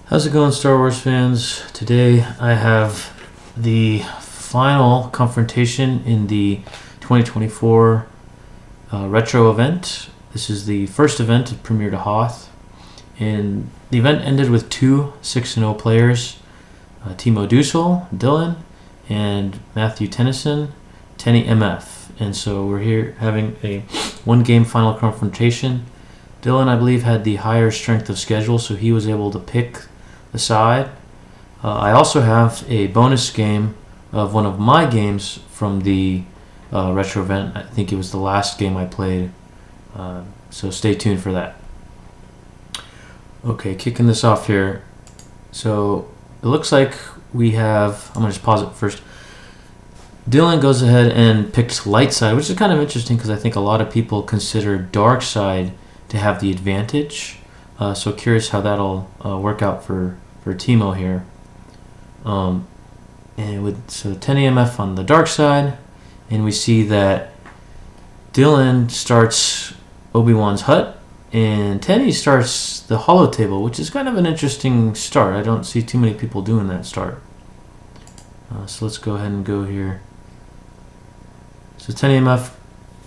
How's it going, Star Wars fans? Today I have the final confrontation in the 2024 retro event. This is the first event of Premiere-Hoth, and the event ended with two 6-0 players, T Dusel-dillen and M Tennyson-tennymf. And so we're here having a one-game final confrontation. Dylan, I believe, had the higher strength of schedule, so he was able to pick the side. I also have a bonus game of one of my games from the retro event. I think it was the last game I played, so stay tuned for that. Okay, kicking this off here. So it looks like we have, I'm going to just pause it first. Dylan goes ahead and picks light side, which is kind of interesting because I think a lot of people consider dark side to have the advantage. So curious how that'll work out for Timo here. So tennymf on the dark side, and we see that Dylan starts Obi-Wan's hut, and Tenny starts the hollow table, which is kind of an interesting start. I don't see too many people doing that start. So let's go ahead and go here. So tennymf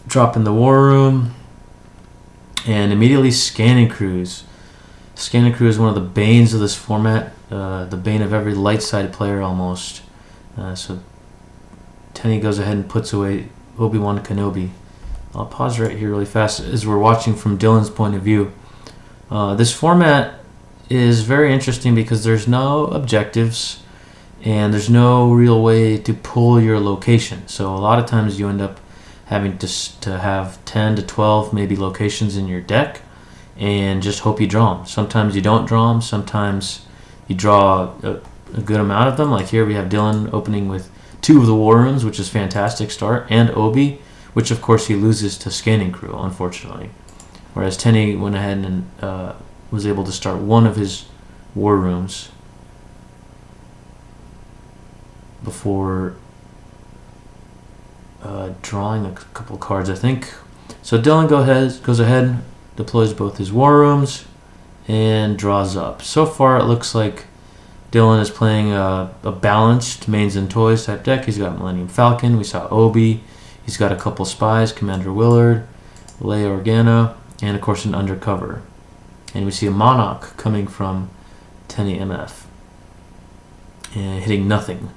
drop in the war room, and immediately scanning crews. Scanning crew is one of the banes of this format, the bane of every light-sided player almost. So Tenny goes ahead and puts away Obi-Wan Kenobi. I'll pause right here really fast as we're watching from Dylan's point of view. This format is very interesting because there's no objectives and there's no real way to pull your location. So a lot of times you end up having to have 10 to 12 maybe locations in your deck and just hope you draw them. Sometimes you don't draw them. Sometimes you draw a good amount of them. Like here we have Dylan opening with 2 of the war rooms, which is fantastic start, and Obi, which of course he loses to scanning crew, unfortunately. Whereas Tenny went ahead and was able to start 1 of his war rooms before drawing a couple cards, I think. So Dylan goes ahead, deploys both his war rooms, and draws up. So far it looks like Dylan is playing a balanced mains and toys type deck. He's got Millennium Falcon, we saw Obi, he's got a couple spies, Commander Willard, Leia Organa, and of course an undercover. And we see a Monarch coming from tennymf and hitting nothing.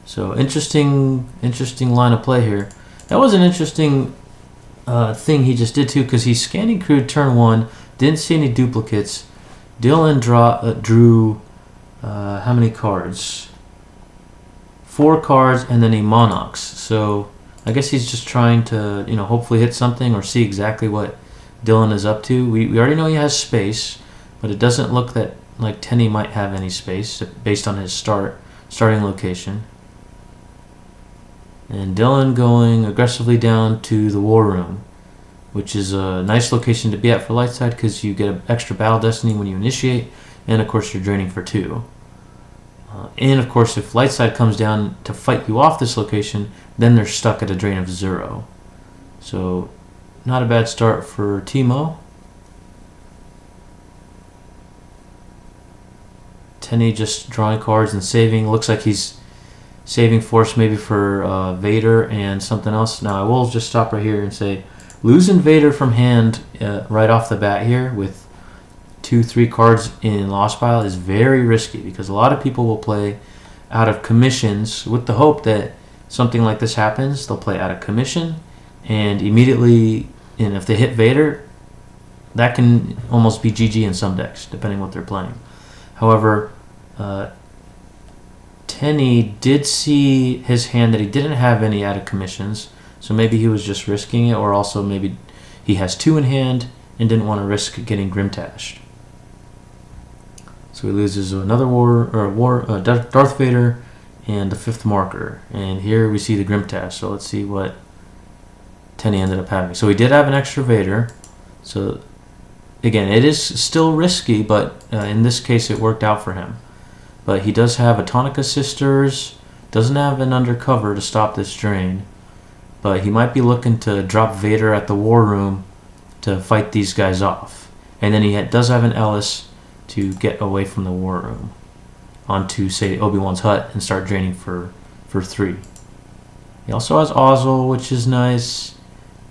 So interesting line of play here. That was an interesting thing he just did too, because he's scanning crew turn 1, didn't see any duplicates. Dylan drew how many cards? 4 cards and then a Monarchs. So I guess he's just trying to hopefully hit something or see exactly what Dylan is up to. We already know he has space, but it doesn't look like Tenny might have any space based on his starting location. And Dylan going aggressively down to the war room, which is a nice location to be at for light side because you get an extra battle destiny when you initiate, and of course you're draining for 2. And of course if light side comes down to fight you off this location, then they're stuck at a drain of 0. So not a bad start for Timo. Tenny just drawing cards and saving. Looks like he's saving force maybe for Vader and something else. Now I will just stop right here and say losing Vader from hand right off the bat here with 2-3 cards in lost pile is very risky, because a lot of people will play out of commissions with the hope that something like this happens. They'll play out of commission and immediately, and if they hit Vader, that can almost be GG in some decks depending what they're playing. However, Tenny did see his hand that he didn't have any out of commissions, so maybe he was just risking it, or also maybe he has 2 in hand and didn't want to risk getting Grimtashed. So he loses another Darth Vader and the 5th marker, and here we see the Grimtash. So let's see what Tenny ended up having. So he did have an extra Vader, so again it is still risky, but in this case it worked out for him. But he does have Atonica Sisters, doesn't have an undercover to stop this drain, but he might be looking to drop Vader at the war room to fight these guys off. And then he does have an Ellis to get away from the war room onto, say, Obi-Wan's hut and start draining for 3. He also has Ozzel, which is nice,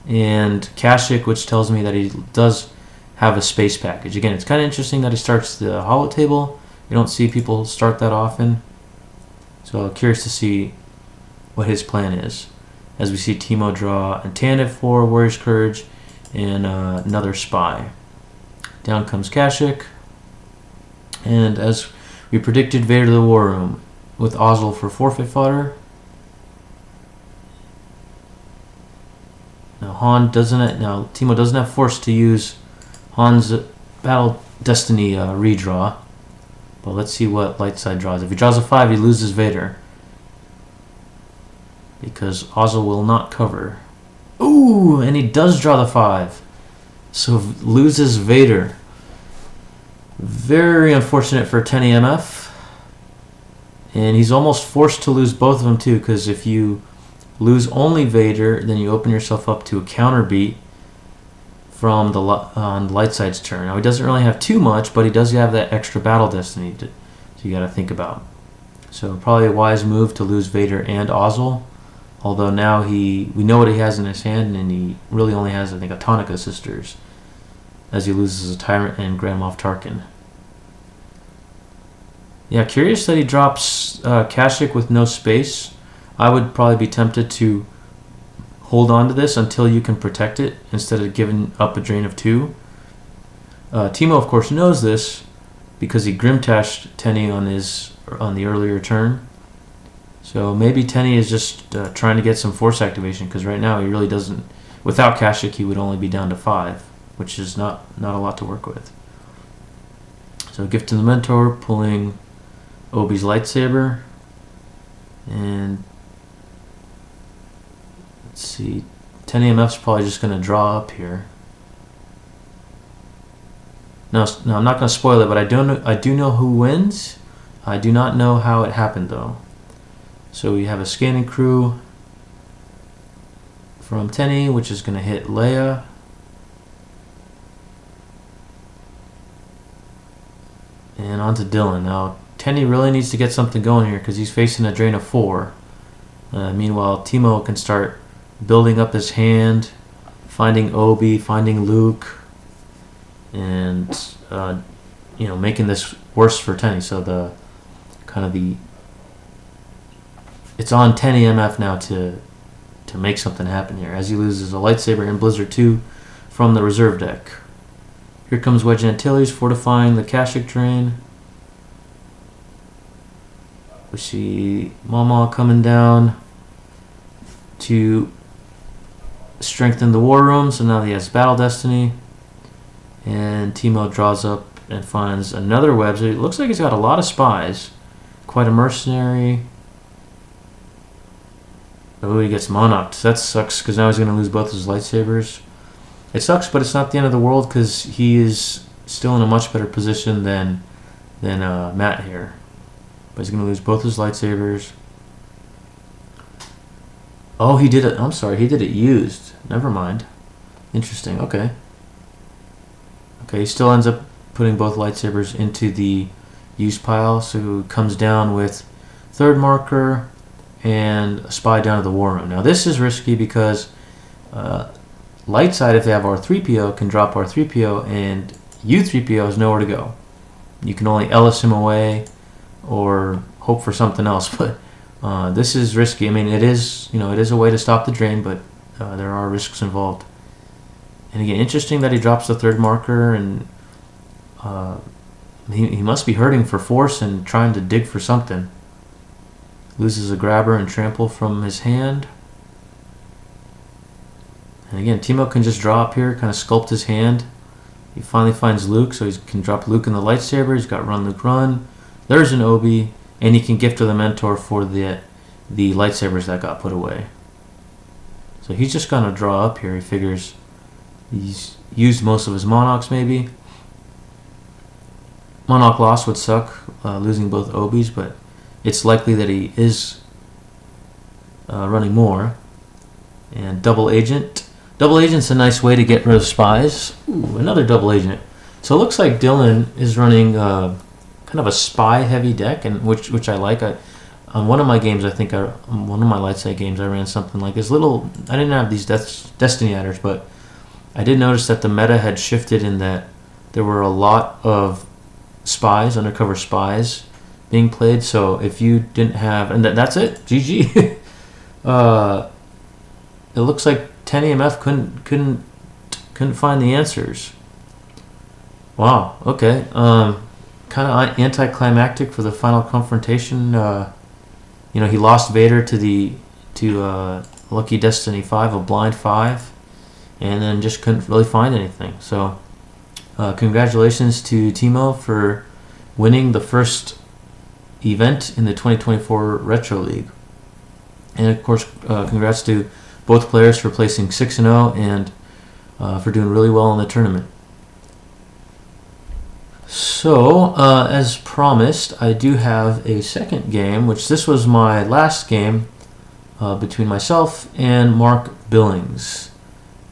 and Kashyyyk, which tells me that he does have a space package. Again, it's kind of interesting that he starts the holo table. You don't see people start that often. So I'm curious to see what his plan is. As we see Teemo draw a Tandem for Warrior's Courage and another Spy. Down comes Kashyyyk. And as we predicted, Vader to the War Room with Ozzel for forfeit fodder. Now Teemo doesn't have force to use Han's Battle Destiny redraw. But let's see what Lightside draws. If he draws a 5, he loses Vader. Because Ozzel will not cover. Ooh, and he does draw the 5. So loses Vader. Very unfortunate for TennyMF. And he's almost forced to lose both of them too, because if you lose only Vader, then you open yourself up to a counter beat from on Lightside's turn. Now he doesn't really have too much, but he does have that extra Battle Destiny so you got to think about. So probably a wise move to lose Vader and Ozzel. Although now we know what he has in his hand, and he really only has, I think, Atonica Sisters, as he loses a Tyrant and Grand Moff Tarkin. Yeah, curious that he drops Kashyyyk with no space. I would probably be tempted to hold on to this until you can protect it instead of giving up a drain of 2. Teemo, of course, knows this because he Grimtashed Tenny on the earlier turn. So maybe Tenny is just trying to get some force activation, because right now he really doesn't. Without Kashyyyk, he would only be down to 5, which is not a lot to work with. So Gift to the Mentor, pulling Obi's lightsaber, and let's see. TennyMF's probably just going to draw up here. No, I'm not going to spoil it, but I do know who wins. I do not know how it happened though. So we have a scanning crew from Tenny, which is going to hit Leia. And on to Dylan. Now, Tenny really needs to get something going here because he's facing a drain of 4. Meanwhile, Teemo can start building up his hand, finding Obi, finding Luke, and making this worse for Tenny. So it's on TennyMF now to make something happen here, as he loses a lightsaber and Blizzard 2 from the reserve deck. Here comes Wedge Antilles fortifying the Kashyyyk drain. We see Mama coming down to strengthen the war room, so now he has Battle Destiny. And Teemo draws up and finds another web. So it looks like he's got a lot of spies. Quite a mercenary. Oh, he gets monarched. That sucks, because now he's going to lose both his lightsabers. It sucks, but it's not the end of the world, because he is still in a much better position than Matt here. But he's going to lose both his lightsabers. Oh, he did it. I'm sorry, he did it used. Never mind. Interesting. Okay. Okay, he still ends up putting both lightsabers into the used pile, so he comes down with 3rd marker and a spy down to the war room. Now this is risky because Lightside, if they have R3PO, can drop R3PO, and U3PO has nowhere to go. You can only Ellis him away or hope for something else, but this is risky. I mean, it is a way to stop the drain, but there are risks involved. And again, interesting that he drops the 3rd marker, and he must be hurting for force and trying to dig for something. Loses a grabber and trample from his hand. And again, Teemo can just draw up here, kind of sculpt his hand. He finally finds Luke, so he can drop Luke in the lightsaber. He's got Run, Luke, Run. There's an Obi, and he can gift to the Mentor for the lightsabers that got put away. So he's just going to draw up here. He figures he's used most of his Monarchs, maybe. Monarch loss would suck, losing both Obis, but it's likely that he is running more. And Double Agent. Double Agent's a nice way to get rid of spies. Ooh, another Double Agent. So it looks like Dylan is running kind of a spy-heavy deck, and which I like. On one of my games, I think on one of my light side games, I ran something like this. I didn't have these Destiny adders, but I did notice that the meta had shifted in that there were a lot of spies, undercover spies, being played. So if you didn't have, and that's it, GG. It looks like TennymF couldn't find the answers. Wow. Okay. Kind of anticlimactic for the final confrontation. He lost Vader to Lucky Destiny 5, a blind 5, and then just couldn't really find anything. So, congratulations to Timo for winning the first event in the 2024 Retro League. And of course, congrats to both players for placing 6-0 and for doing really well in the tournament. So, as promised, I do have a second game, which this was my last game between myself and Mark Billings.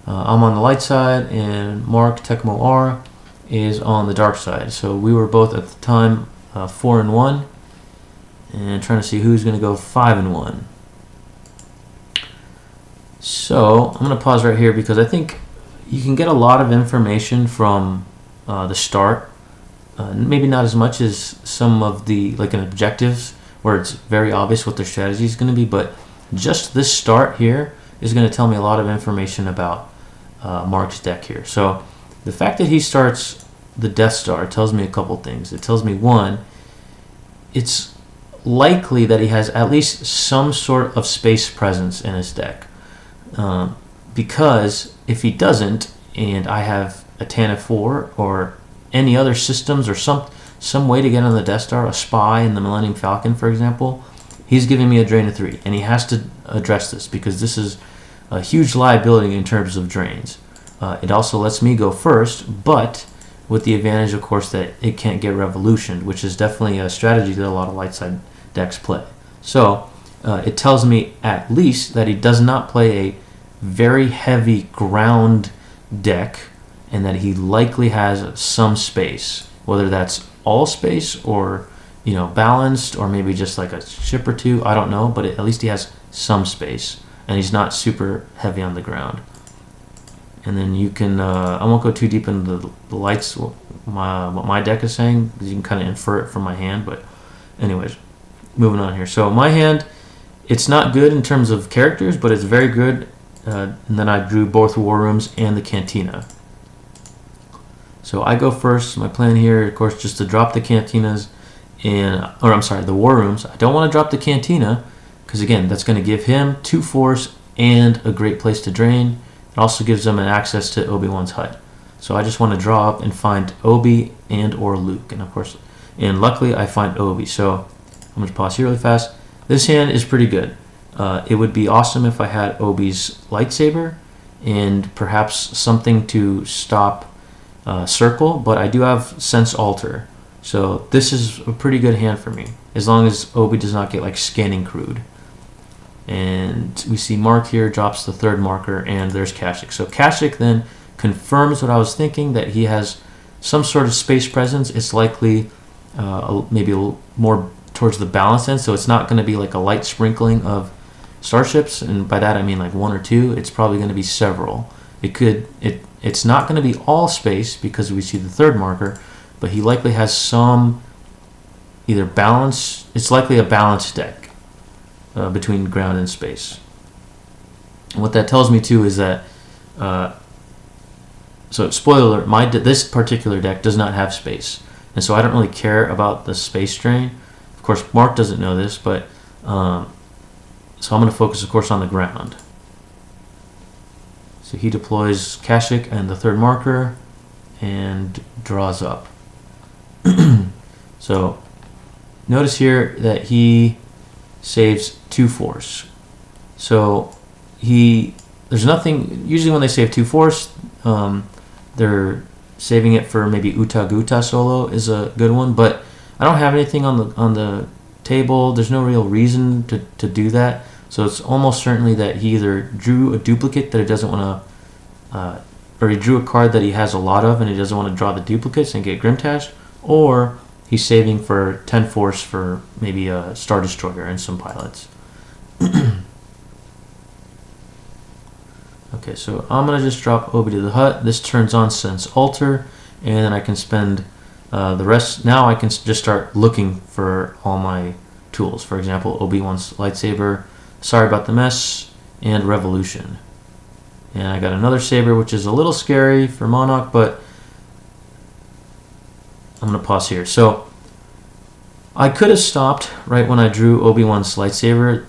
I'm on the light side, and Mark Tecmo R is on the dark side. So we were both at the time 4-1, and trying to see who's going to go 5-1. So I'm going to pause right here because I think you can get a lot of information from the start. Maybe not as much as some of the an objectives where it's very obvious what their strategy is going to be, but just this start here is going to tell me a lot of information about Mark's deck here. So the fact that he starts the Death Star tells me a couple things. It tells me, one, it's likely that he has at least some sort of space presence in his deck. Because if he doesn't, and I have a TANF 4 or any other systems or some way to get on the Death Star, a spy in the Millennium Falcon, for example, he's giving me a drain of 3, and he has to address this because this is a huge liability in terms of drains. It also lets me go first, but with the advantage, of course, that it can't get revolutioned, which is definitely a strategy that a lot of light side decks play. So it tells me at least that he does not play a very heavy ground deck, and that he likely has some space, whether that's all space or balanced, or maybe just like a ship or two. I don't know, but at least he has some space, and he's not super heavy on the ground. And then you can I won't go too deep into the lights what my deck is saying, because you can kind of infer it from my hand. But anyways, moving on here. So my hand, it's not good in terms of characters, but it's very good. And then I drew both War Rooms and the Cantina. So I go first. My plan here, of course, just to drop the Cantinas the War Rooms. I don't want to drop the Cantina because, again, that's going to give him 2 force and a great place to drain. It also gives him an access to Obi-Wan's hut. So I just want to draw up and find Obi and or Luke. And, of course, luckily I find Obi. So I'm going to pause here really fast. This hand is pretty good. It would be awesome if I had Obi's lightsaber and perhaps something to stop Circle, but I do have Sense Alter, so this is a pretty good hand for me as long as Obi does not get Scanning Crude. And we see Mark here drops the 3rd marker, and there's Kashyyyk. So Kashyyyk then confirms what I was thinking, that he has some sort of space presence. It's likely maybe a little more towards the balanced end, so it's not going to be like a light sprinkling of starships, and by that I mean 1 or 2. It's probably going to be several. It's not going to be all space because we see the 3rd marker, but he likely has some either balance. It's likely a balanced deck between ground and space. And what that tells me too is that, so spoiler alert, this particular deck does not have space, and so I don't really care about the space drain. Of course, Mark doesn't know this, but so I'm going to focus, of course, on the ground. So he deploys Kashyyyk and the 3rd marker and draws up. So notice here that he saves 2 force. So there's nothing, usually when they save 2 force, they're saving it for maybe Uta Guta solo is a good one, but I don't have anything on the table. There's no real reason to do that. So it's almost certainly that he either drew a duplicate that he doesn't want to or he drew a card that he has a lot of and he doesn't want to draw the duplicates and get Grimtashed, or he's saving for 10 force for maybe a Star Destroyer and some pilots. Okay, so I'm going to just drop Obi to the hut. This turns on Sense Alter, and then I can spend the rest. Now I can just start looking for all my tools. For example, Obi-Wan's lightsaber, Sorry About the Mess, and Revolution. And I got another saber, which is a little scary for Monarch, but I'm going to pause here. So I could have stopped right when I drew Obi-Wan's lightsaber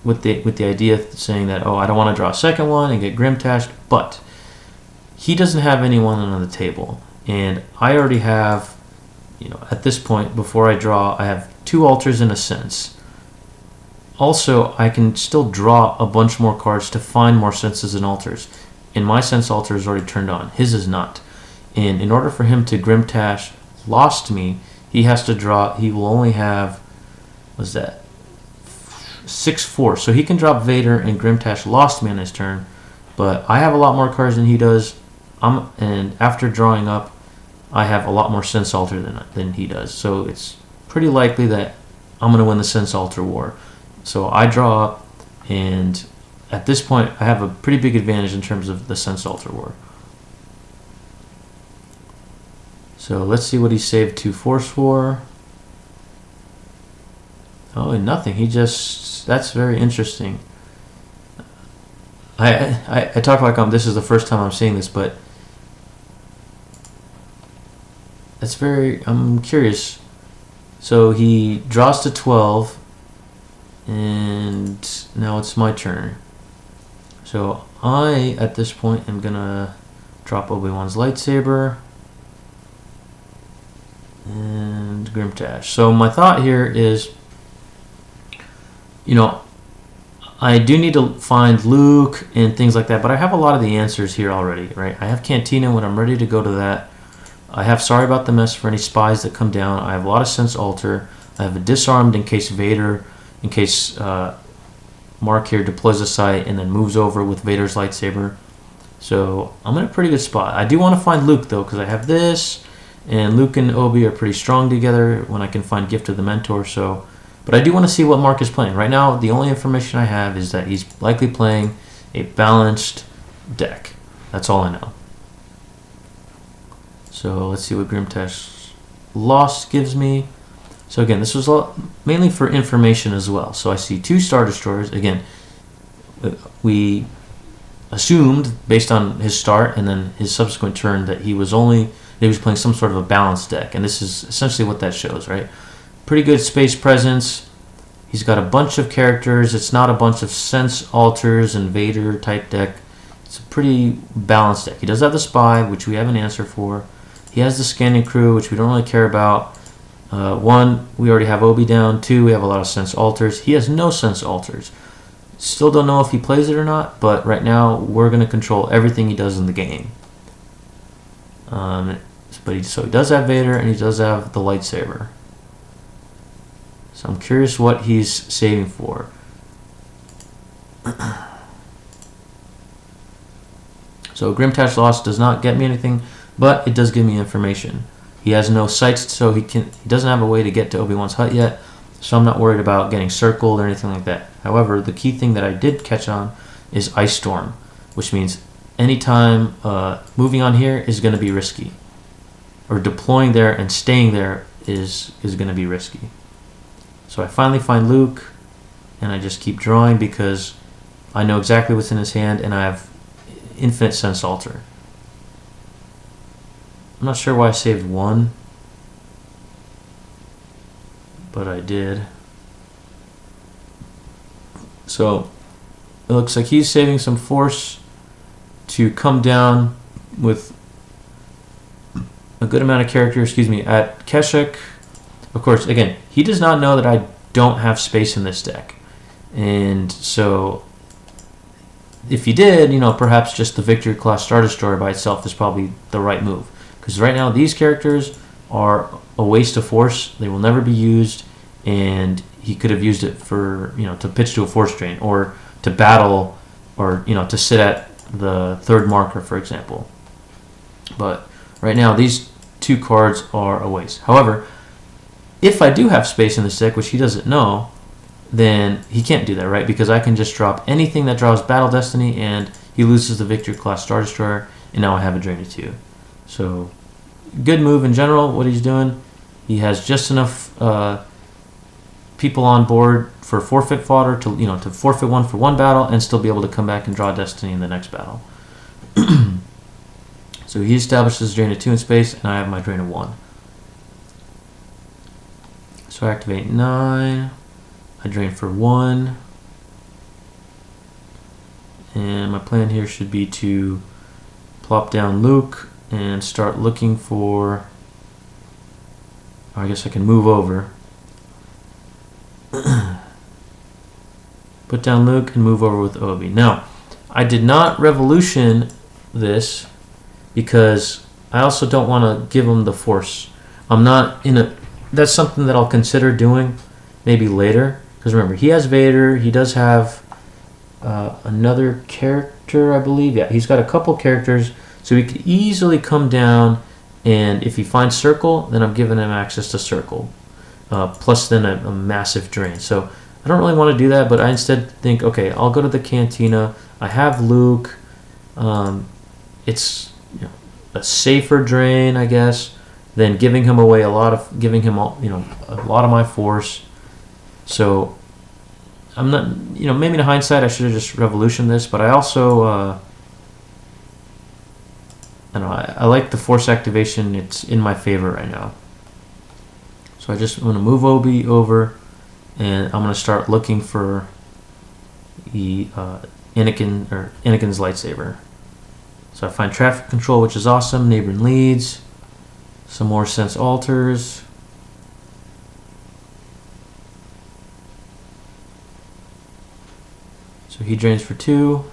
with the idea of saying that, oh, I don't want to draw a second one and get Grimtashed, but he doesn't have anyone on the table. And I already have, at this point, before I draw, I have 2 alters in a sense. Also, I can still draw a bunch more cards to find more senses and alters. And my sense alter is already turned on. His is not. And in order for him to Grimtash Lost Me, he has to draw, he will only have, what's that? 6 force. So he can drop Vader and Grimtash Lost Me on his turn. But I have a lot more cards than he does. And after drawing up, I have a lot more sense alter than he does. So it's pretty likely that I'm going to win the sense alter war. So I draw up, and at this point, I have a pretty big advantage in terms of the sense alter war. So let's see what he saved 2 force for. Oh, and nothing. He just, that's very interesting. I talk like this is the first time I'm seeing this, but that's I'm curious. So he draws to 12, and now it's my turn. So I, at this point, am gonna drop Obi-Wan's lightsaber and Grimtash. So my thought here is, I do need to find Luke and things like that, but I have a lot of the answers here already, right? I have Cantina when I'm ready to go to that. I have Sorry About the Mess for any spies that come down. I have a lot of Sense Alter. I have a Disarmed in case Vader, in case Mark here deploys a sight and then moves over with Vader's lightsaber. So I'm in a pretty good spot. I do want to find Luke, though, because I have this, and Luke and Obi are pretty strong together when I can find Gift of the Mentor. So, but I do want to see what Mark is playing. Right now, the only information I have is that he's likely playing a balanced deck. That's all I know. So let's see what Grimtash Lost gives me. So again, this was mainly for information as well. So I see 2 Star Destroyers. Again, we assumed based on his start and then his subsequent turn that he was playing some sort of a balanced deck, and this is essentially what that shows, right? Pretty good space presence. He's got a bunch of characters. It's not a bunch of sense alters and Vader type deck. It's a pretty balanced deck. He does have the spy, which we have an answer for. He has the scanning crew, which we don't really care about. 1, we already have Obi down. 2, we have a lot of sense alters. He has no sense alters. Still don't know if he plays it or not, but right now we're going to control everything he does in the game. So he does have Vader, and he does have the lightsaber. So I'm curious what he's saving for. So Grimtash Lost does not get me anything, but it does give me information. He has no sights, so he doesn't have a way to get to Obi-Wan's hut yet, so I'm not worried about getting circled or anything like that. However, the key thing that I did catch on is Ice Storm, which means anytime moving on here is going to be risky. Or deploying there and staying there is going to be risky. So I finally find Luke, and I just keep drawing because I know exactly what's in his hand, and I have infinite sense alter. I'm not sure why I saved 1, but I did. So it looks like he's saving some force to come down with a good amount of character, at Keshik. Of course, again, he does not know that I don't have space in this deck. And so if he did, perhaps just the Victory Class Star Destroyer by itself is probably the right move. Because right now these characters are a waste of force. They will never be used, and he could have used it for, to pitch to a force drain, or to battle, or, to sit at the 3rd marker, for example. But right now, these 2 cards are a waste. However, if I do have space in this deck, which he doesn't know, then he can't do that, right? Because I can just drop anything that draws Battle Destiny, and he loses the Victory Class Star Destroyer, and now I have a Drain of 2. So, good move in general, what he's doing. He has just enough people on board for forfeit fodder to forfeit 1 for 1 battle and still be able to come back and draw Destiny in the next battle. So he establishes Drain of 2 in space, and I have my Drain of 1. So I activate 9. I drain for 1. And my plan here should be to plop down Luke and start looking for... I guess I can move over. Put down Luke and move over with Obi. Now, I did not revolution this because I also don't want to give him the force. I'm not in a... That's something that I'll consider doing maybe later. Because remember, he has Vader. He does have another character, I believe. Yeah, he's got a couple characters. So he could easily come down, and if he finds Circle, then I'm giving him access to Circle. Plus then a massive drain. So I don't really want to do that, but I instead think, okay, I'll go to the Cantina. I have Luke. It's a safer drain, I guess, than giving him away a lot of my force. So I'm not, maybe in hindsight I should have just revolutioned this, but I also, I don't know, I like the force activation. It's in my favor right now. So I'm going to move Obi over, and I'm going to start looking for the Anakin's lightsaber. So I find traffic control, which is awesome. Neighboring leads, some more sense alters. So he drains for 2.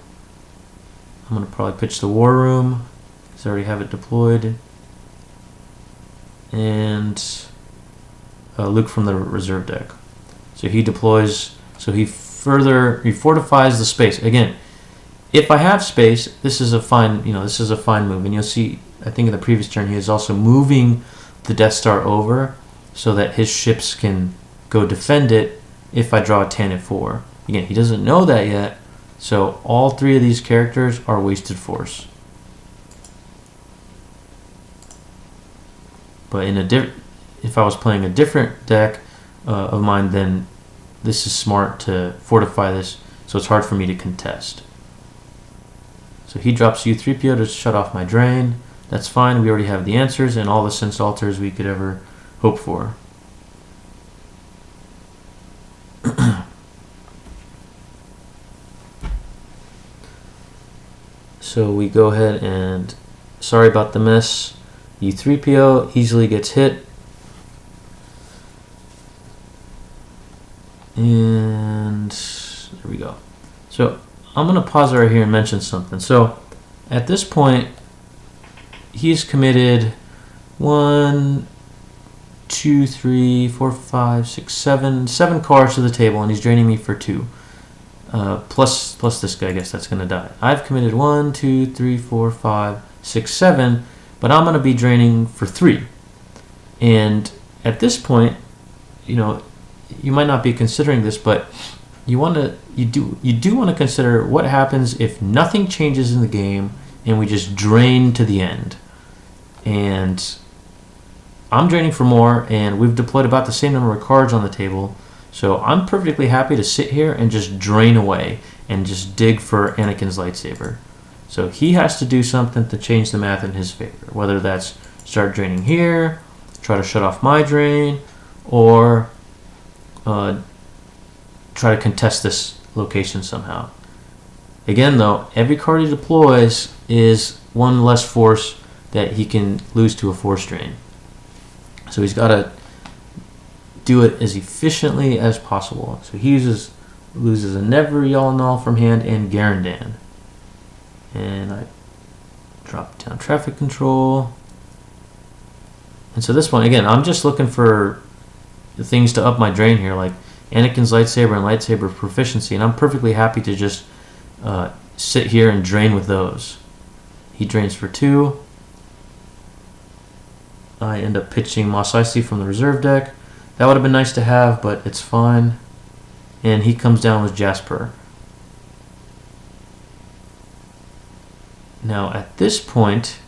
I'm going to probably pitch the War Room because I already have it deployed. And Luke from the reserve deck. So he deploys, so he fortifies the space. Again, if I have space, this is a fine move. And you'll see, I think in the previous turn, he is also moving the Death Star over so that his ships can go defend it if I draw a Tantive 4. Again, he doesn't know that yet, so all 3 of these characters are wasted force. But if I was playing a different deck of mine, then this is smart to fortify this, so it's hard for me to contest. So he drops U-3PO to shut off my drain. That's fine. We already have the answers and all the sense alters we could ever hope for. So we go ahead and, sorry about the mess, U-3PO easily gets hit. And there we go. So I'm going to pause right here and mention something. So at this point, he's committed 1, 2, 3, 4, 5, 6, 7 cards to the table, and he's draining me for 2. Plus this guy, I guess that's going to die. I've committed 1, 2, 3, 4, 5, 6, 7, but I'm going to be draining for 3. And at this point, you might not be considering this, but you do want to consider what happens if nothing changes in the game and we just drain to the end. And I'm draining for more, and we've deployed about the same number of cards on the table. So I'm perfectly happy to sit here and just drain away and just dig for Anakin's lightsaber. So he has to do something to change the math in his favor, whether that's start draining here, try to shut off my drain, or try to contest this location somehow. Again, though, every card he deploys is 1 less force that he can lose to a force drain. So he's got to do it as efficiently as possible. So he loses a Never Y'all Null from hand and Garandan. And I drop down traffic control. And so this one, again, I'm just looking for the things to up my drain here, like Anakin's lightsaber and lightsaber proficiency, and I'm perfectly happy to just sit here and drain with those. He drains for 2. I end up pitching Mos Eisley from the reserve deck. That would have been nice to have, but it's fine. And he comes down with Jasper. Now at this point,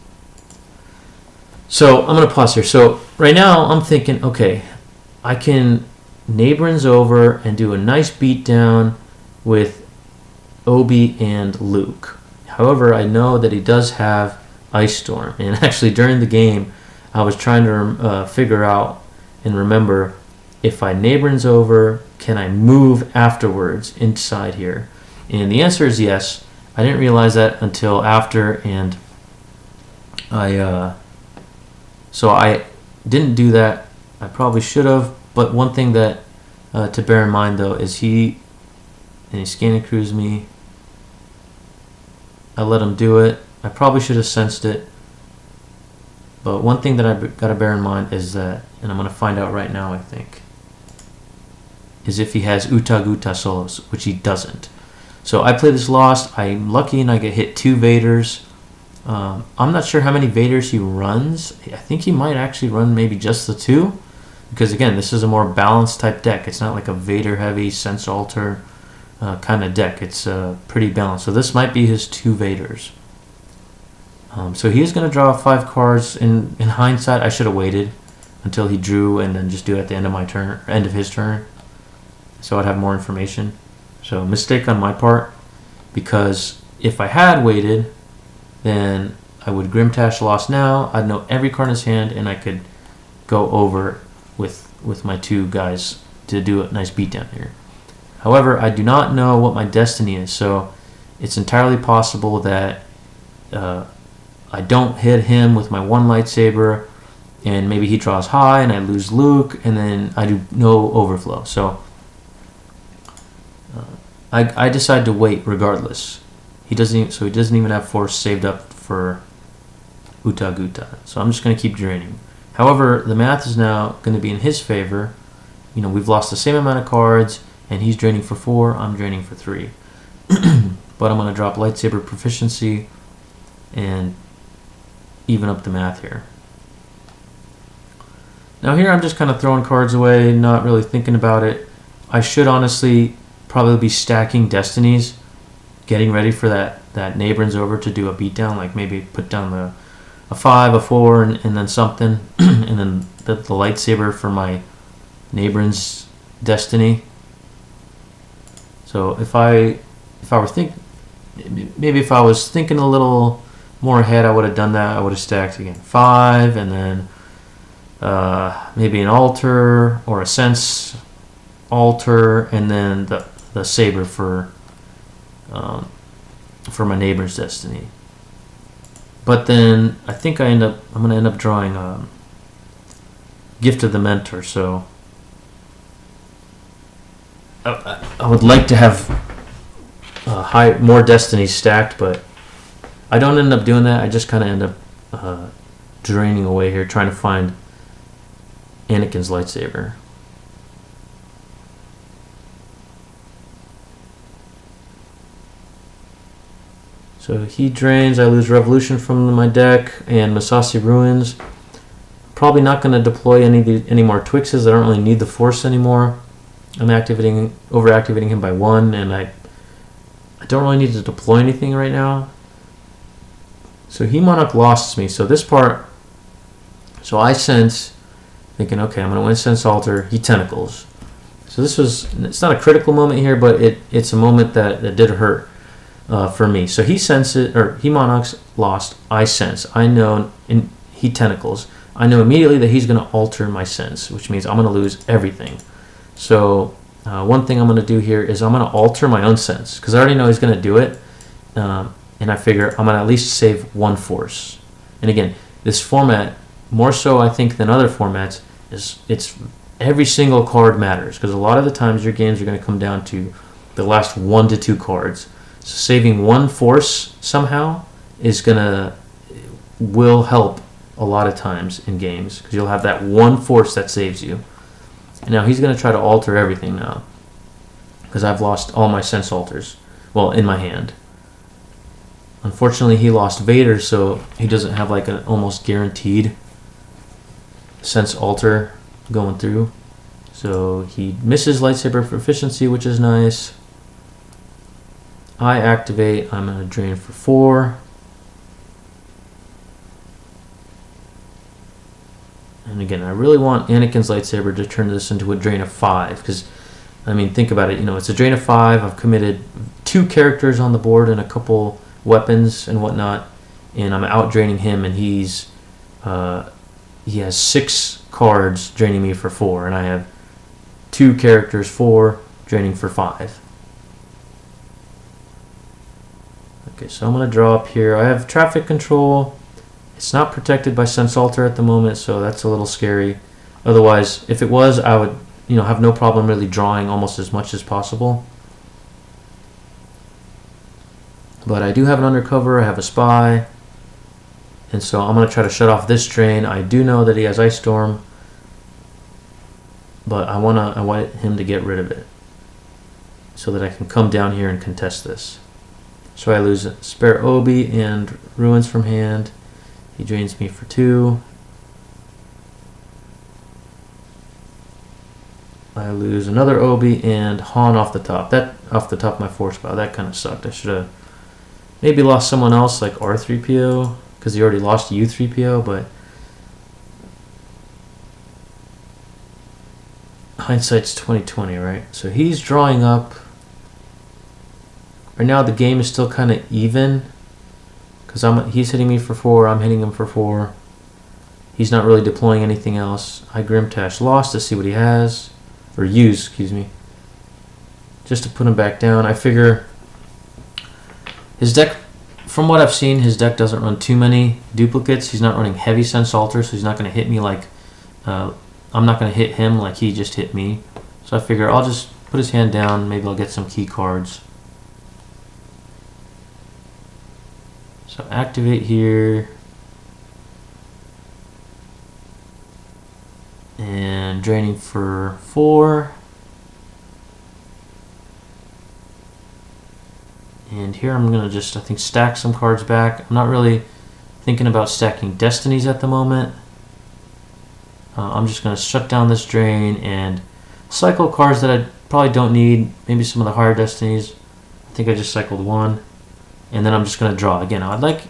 so I'm going to pause here. So right now I'm thinking, okay, I can Neighborins over and do a nice beatdown with Obi and Luke. However, I know that he does have Ice Storm. And actually during the game, I was trying to figure out and remember, if I Neighborins over, can I move afterwards inside here? And the answer is yes. I didn't realize that until after, and so I didn't do that. I probably should have, but one thing that to bear in mind though is he scan and cruise me. I let him do it. I probably should have sensed it, but one thing that I've got to bear in mind is that, and I'm going to find out right now, I think, is if he has Uta Guta solos, which he doesn't. So I play this Lost. I'm lucky and I get hit 2 Vaders. I'm not sure how many Vaders he runs. I think he might actually run maybe just the 2. Because again, this is a more balanced type deck. It's not like a Vader heavy Sense Alter kind of deck. It's pretty balanced. So this might be his 2 Vaders. So he is going to draw 5 cards. In hindsight, I should have waited until he drew and then just do it at the end of my turn, end of his turn. So I'd have more information. So mistake on my part, because if I had waited, then I would Grimtash Lost now. I'd know every card in his hand, and I could go over with my 2 guys to do a nice beatdown here. However, I do not know what my destiny is, so it's entirely possible that I don't hit him with my 1 lightsaber, and maybe he draws high, and I lose Luke, and then I do no overflow. So I decide to wait regardless. He doesn't even have Force saved up for Uta Guta. So I'm just going to keep draining. However, the math is now going to be in his favor. You know, we've lost the same amount of cards, and he's draining for 4. I'm draining for 3. But I'm going to drop lightsaber proficiency and even up the math here. Now here I'm just kind of throwing cards away, not really thinking about it. I should honestly probably be stacking destinies, getting ready for that Neighborins over to do a beatdown, like maybe put down a 5, a 4, and then something, and then the lightsaber for my Neighborins destiny. So if I was thinking a little more ahead, I would have done that. I would have stacked again 5, and then maybe an altar or a sense altar, and then the saber for my neighbor's destiny. But then I think I'm going to end up drawing Gift of the Mentor. So I would like to have more destinies stacked, but I don't end up doing that. I just kind of end up draining away here, trying to find Anakin's lightsaber. So he drains, I lose Revolution from my deck, and Masasi Ruins. Probably not going to deploy any more Twixes. I don't really need the Force anymore. I'm overactivating him by 1, and I don't really need to deploy anything right now. So he Monarch lost me. So this part, so I sense, thinking, okay, I'm going to win Sense Alter. He Tentacles. So it's not a critical moment here, but it's a moment that did hurt. For me. So he senses, or he Monarchs lost, I sense. I know, and he Tentacles. I know immediately that he's going to alter my sense, which means I'm going to lose everything. So one thing I'm going to do here is I'm going to alter my own sense, because I already know he's going to do it, and I figure I'm going to at least save 1 Force. And again, this format, more so I think than other formats, it's every single card matters, because a lot of the times your games are going to come down to the last 1 to 2 cards. So saving 1 Force somehow will help a lot of times in games, because you'll have that 1 Force that saves you. And now he's going to try to alter everything now, because I've lost all my Sense Alters, well, in my hand. Unfortunately, he lost Vader, so he doesn't have like an almost guaranteed sense alter going through. So he misses lightsaber proficiency, which is nice. I activate. I'm going to drain for 4. And again, I really want Anakin's lightsaber to turn this into a drain of 5. Because, I mean, think about it. You know, it's a drain of 5. I've committed 2 characters on the board and a couple weapons and whatnot. And I'm out draining him, and he has 6 cards draining me for 4. And I have 2 characters, 4, draining for 5. Okay, so I'm going to draw up here. I have traffic control. It's not protected by sense alter at the moment, so that's a little scary. Otherwise, if it was, I would, have no problem really drawing almost as much as possible. But I do have an undercover, I have a spy, and so I'm going to try to shut off this drain. I do know that he has Ice Storm, but I want him to get rid of it so that I can come down here and contest this. So I lose Spare Obi and Ruins from hand. He drains me for 2. I lose another Obi and Han off the top. That off the top of my force pile. That kind of sucked. I should have maybe lost someone else like R3PO because he already lost U3PO, but hindsight's 2020, right? So he's drawing up. Right now the game is still kind of even because he's hitting me for 4, I'm hitting him for 4. He's not really deploying anything else. I Grimtash lost to see what he has, or use, excuse me, just to put him back down. I figure his deck, from what I've seen, his deck doesn't run too many duplicates. He's not running heavy sense alter, so he's not going to hit me like I'm not going to hit him like he just hit me. So I figure I'll just put his hand down. Maybe I'll get some key cards. So activate here. And draining for 4. And here I'm going to just, I think, stack some cards back. I'm not really thinking about stacking destinies at the moment. I'm just going to shut down this drain and cycle cards that I probably don't need. Maybe some of the higher destinies. I think I just cycled 1. And then I'm just going to draw. Again, I'd like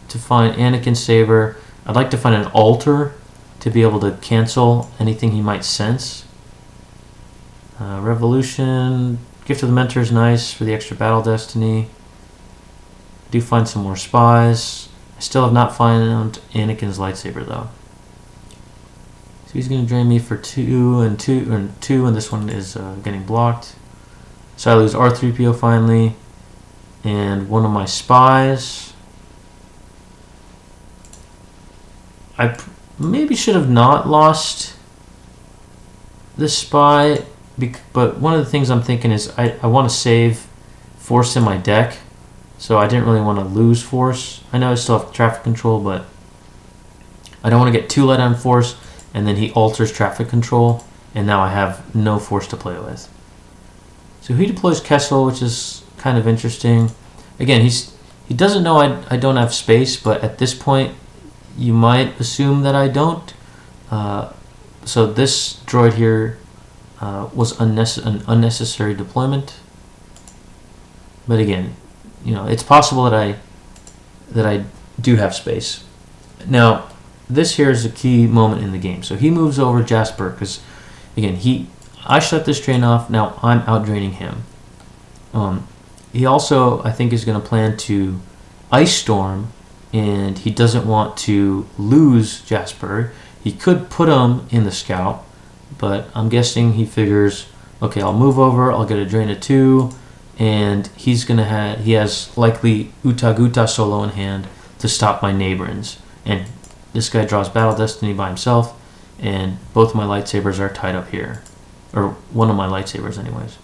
to find Anakin Saber. I'd like to find an altar to be able to cancel anything he might sense. Revolution. Gift of the Mentor is nice for the extra battle destiny. I do find some more spies. I still have not found Anakin's lightsaber though. So he's going to drain me for 2 and 2 and 2, and this one is getting blocked. So I lose R3PO finally. And one of my spies. I maybe should have not lost this spy, but one of the things I'm thinking is I want to save force in my deck, so I didn't really want to lose force. I know I still have traffic control, but I don't want to get too light on force, and then he alters traffic control, and now I have no force to play with. So he deploys Kessel, which is kind of interesting. Again, he doesn't know I don't have space, but at this point you might assume that I don't. So this droid here was an unnecessary deployment. But again, it's possible that I do have space. Now, this here is a key moment in the game. So he moves over Jasper because, again, I shut this drain off. Now I'm out draining him. He also, I think, is going to plan to Ice Storm, and he doesn't want to lose Jasper. He could put him in the Scout, but I'm guessing he figures, okay, I'll move over, I'll get a drain of 2, and he has likely Utaguta solo in hand to stop my Nabrins. And this guy draws Battle Destiny by himself, and both of my lightsabers are tied up here. Or one of my lightsabers anyways.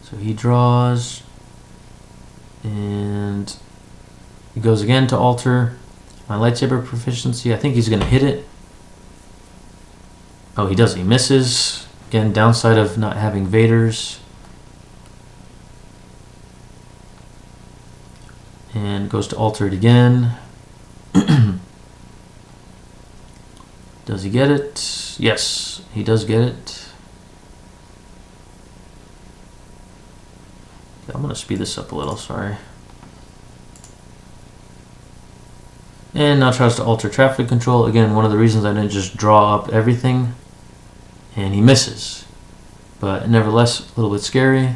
So he draws, and he goes again to alter my lightsaber proficiency. I think he's going to hit it. Oh, he does. He misses. Again, downside of not having Vaders. and goes to alter it again. Does he get it? Yes, he does get it. I'm going to speed this up a little, sorry. And now tries to alter traffic control. Again, one of the reasons I didn't just draw up everything. And he misses. But nevertheless, a little bit scary.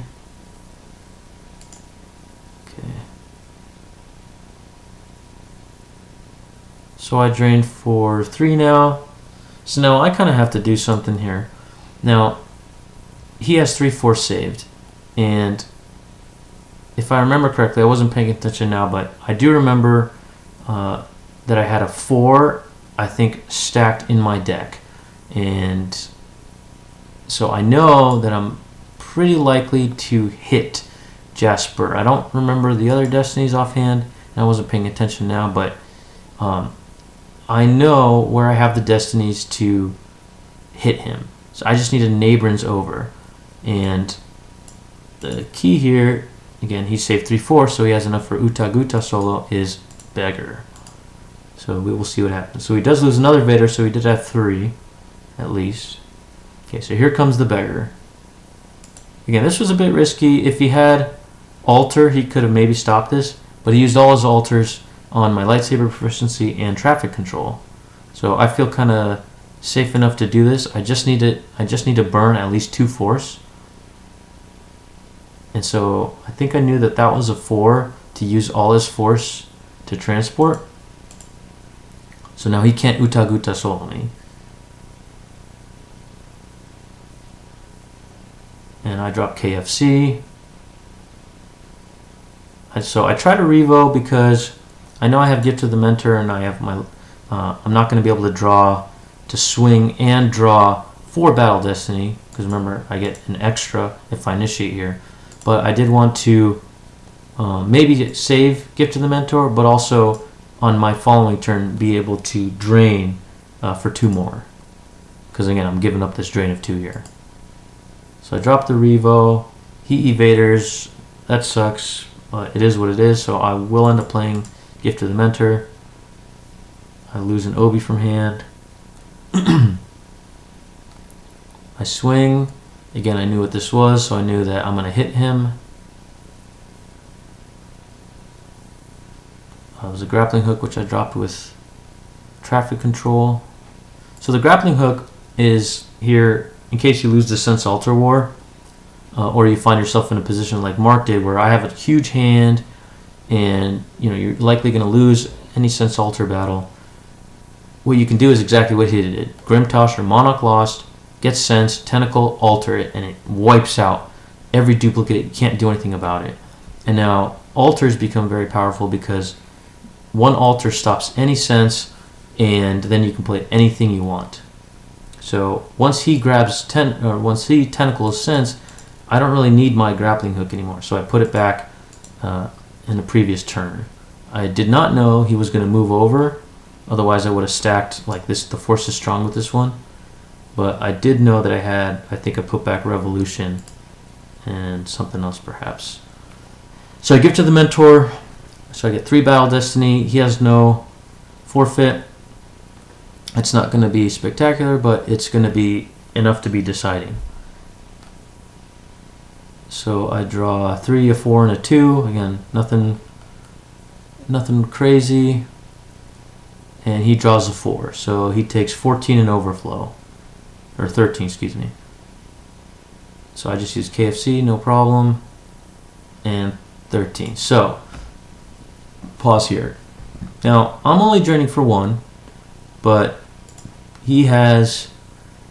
Okay. So I drained for 3 now. So now I kind of have to do something here. Now, he has 3/4 saved. And if I remember correctly, I wasn't paying attention now, but I do remember that I had a 4, I think, stacked in my deck. And so I know that I'm pretty likely to hit Jasper. I don't remember the other destinies offhand, and I wasn't paying attention now, but I know where I have the destinies to hit him. So I just need a Neighbor's over. And the key here, again, he saved 3/4, so he has enough for Uta Guta solo, is Beggar. So we will see what happens. So he does lose another Vader, so he did have 3, at least. Okay, so here comes the Beggar. Again, this was a bit risky. If he had Alter, he could have maybe stopped this, but he used all his Alters on my lightsaber proficiency and traffic control. So I feel kind of safe enough to do this. I just need to burn at least 2 force. And so I think I knew that that was a 4 to use all his force to transport. So now he can't Uta Guta solo me. And I drop KFC. And so I try to revo because I know I have Gift of the Mentor and I have my I'm not going to be able to swing and draw 4 Battle Destiny, because remember I get an extra if I initiate here. But I did want to maybe save Gift of the Mentor, but also on my following turn be able to drain for 2 more. Because again, I'm giving up this drain of 2 here. So I drop the Revo. He evaders. That sucks, but it is what it is. So I will end up playing Gift of the Mentor. I lose an Obi from hand. I swing. Again, I knew what this was, so I knew that I'm going to hit him. It was a grappling hook, which I dropped with traffic control. So the grappling hook is here in case you lose the Sense Alter War, or you find yourself in a position like Mark did, where I have a huge hand, and you're likely going to lose any Sense Alter battle. What you can do is exactly what he did. Grimtosh or Monarch Lost, gets Sense, Tentacle, alter it, and it wipes out every duplicate. You can't do anything about it. And now alters become very powerful because one alter stops any Sense, and then you can play anything you want. So once he grabs once he tentacles Sense, I don't really need my grappling hook anymore. So I put it back in the previous turn. I did not know he was going to move over. Otherwise, I would have stacked like this. The force is strong with this one. But I did know that I think I put back Revolution and something else perhaps. So I give to the Mentor. So I get 3 Battle Destiny. He has no forfeit. It's not going to be spectacular, but it's going to be enough to be deciding. So I draw 3, a 4, and a 2. Again, nothing crazy. And he draws a 4. So he takes 14 in overflow. Or 13, excuse me. So I just use KFC, no problem. And 13. So, pause here. Now, I'm only draining for 1, but he has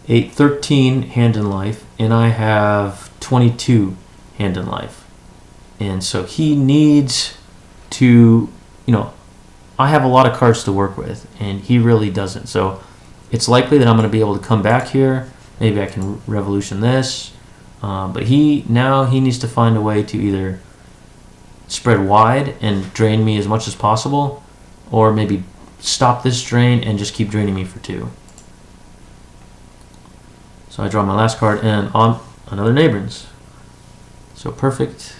13 hand in life, and I have 22 hand in life. And so he needs to, I have a lot of cards to work with, and he really doesn't. So it's likely that I'm going to be able to come back here. Maybe I can Revolution this. But he needs to find a way to either spread wide and drain me as much as possible, or maybe stop this drain and just keep draining me for 2. So I draw my last card and on another Neighbor's. So perfect.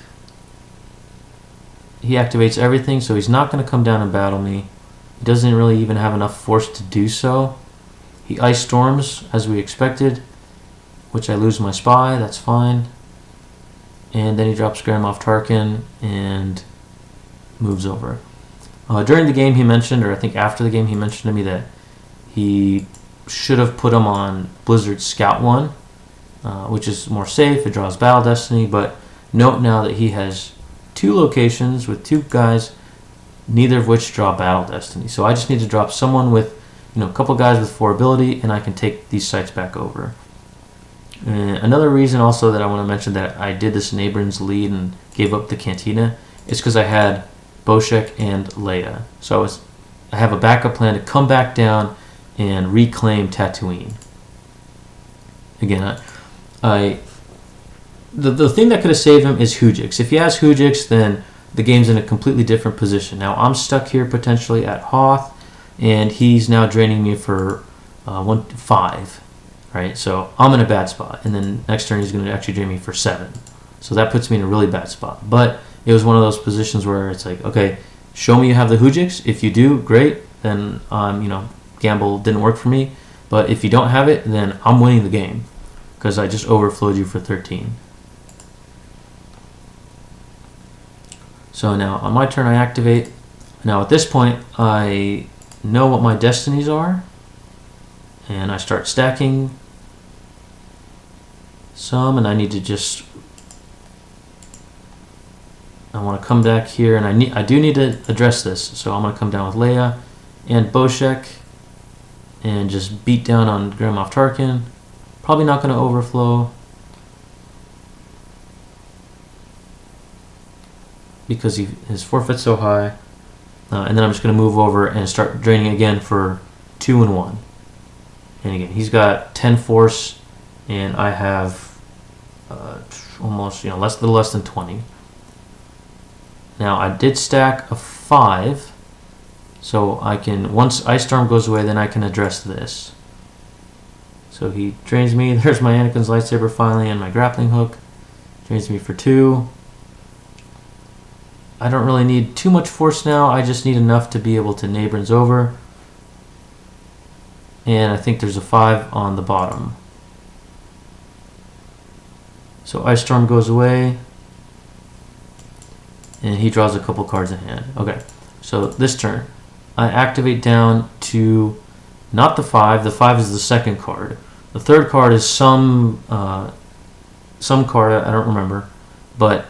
he activates everything, so he's not going to come down and battle me. He doesn't really even have enough force to do so. He Ice Storms, as we expected, which I lose my Spy, that's fine. And then he drops Grand-Moff Tarkin and moves over. During the game he mentioned, or I think after the game he mentioned to me that he should have put him on Blizzard's Scout 1, which is more safe, it draws Battle Destiny, but note now that he has 2 locations with 2 guys, neither of which draw Battle Destiny. So I just need to drop someone with, a couple guys with 4 ability, and I can take these sites back over. And another reason also that I want to mention that I did this in Abrams lead and gave up the Cantina is because I had Boshek and Leia. So I have a backup plan to come back down and reclaim Tatooine. Again, the thing that could have saved him is Hoojix. If he has Hoojix, then the game's in a completely different position. Now I'm stuck here potentially at Hoth, and he's now draining me for 5. Right, so I'm in a bad spot, and then next turn he's going to actually drain me for 7. So that puts me in a really bad spot. But it was one of those positions where it's like, okay, show me you have the Hoojix. If you do, great. Then gamble didn't work for me. But if you don't have it, then I'm winning the game because I just overflowed you for 13. So now on my turn I activate. Now at this point I know what my destinies are. And I start stacking some, and I need to just, I want to come back here, and I do need to address this. So I'm going to come down with Leia and Boshek and just beat down on Grand-Moff Tarkin. Probably not going to overflow because his forfeit's so high. And then I'm just going to move over and start draining again for 2 and 1. And again, he's got 10 force, and I have almost, little less than 20. Now, I did stack a 5, so I can, once Ice Storm goes away, then I can address this. So he drains me. There's my Anakin's lightsaber finally, and my grappling hook. Drains me for 2. I don't really need too much force now. I just need enough to be able to Nabrins over. And I think there's a 5 on the bottom. So Ice Storm goes away. And he draws a couple cards in hand. Okay, so this turn, I activate down to not the 5. The 5 is the second card. The third card is some card, I don't remember, but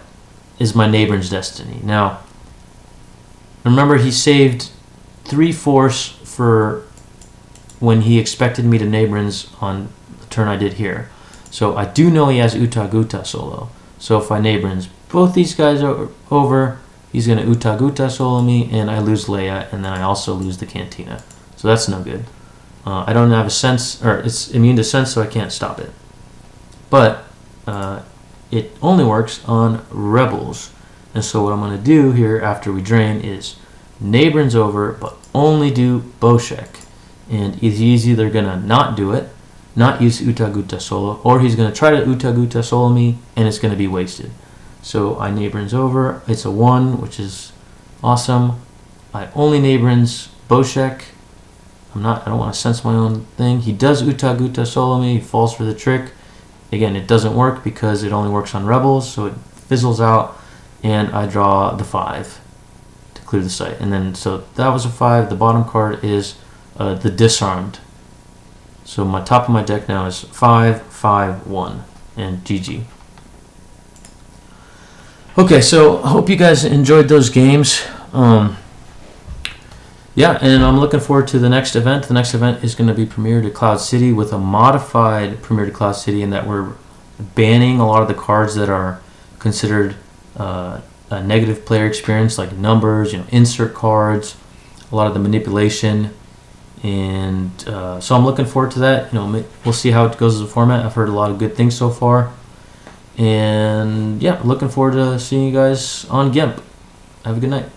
is my Nabrins Destiny. Now, remember he saved 3 force for when he expected me to Nabrins on the turn I did here. So I do know he has Utaguta solo. So if I Nabrins both these guys over, he's going to Utaguta solo me, and I lose Leia, and then I also lose the Cantina. So that's no good. I don't have a sense, or it's immune to sense, so I can't stop it. But it only works on Rebels. And so what I'm going to do here after we drain is Nabrins over, but only do Boshek. And he's either going to not do it, not use Utaguta solo, or he's going to try to Utaguta solo me, and it's going to be wasted. So I Nabrins over. It's a 1, which is awesome. I only Nabrins Boshek. I don't want to sense my own thing. He does Utaguta solo me. He falls for the trick. Again, it doesn't work because it only works on Rebels, so it fizzles out, and I draw the 5 to clear the site. And then, so that was a 5. The bottom card is the Disarmed. So my top of my deck now is 5, 5, 1, and GG. Okay, so I hope you guys enjoyed those games. Yeah, and I'm looking forward to the next event. The next event is going to be Premiere to Cloud City with a modified Premiere to Cloud City, in that we're banning a lot of the cards that are considered a negative player experience, like numbers, insert cards, a lot of the manipulation. And so I'm looking forward to that. We'll see how it goes as a format. I've heard a lot of good things so far. And yeah, looking forward to seeing you guys on GIMP. Have a good night.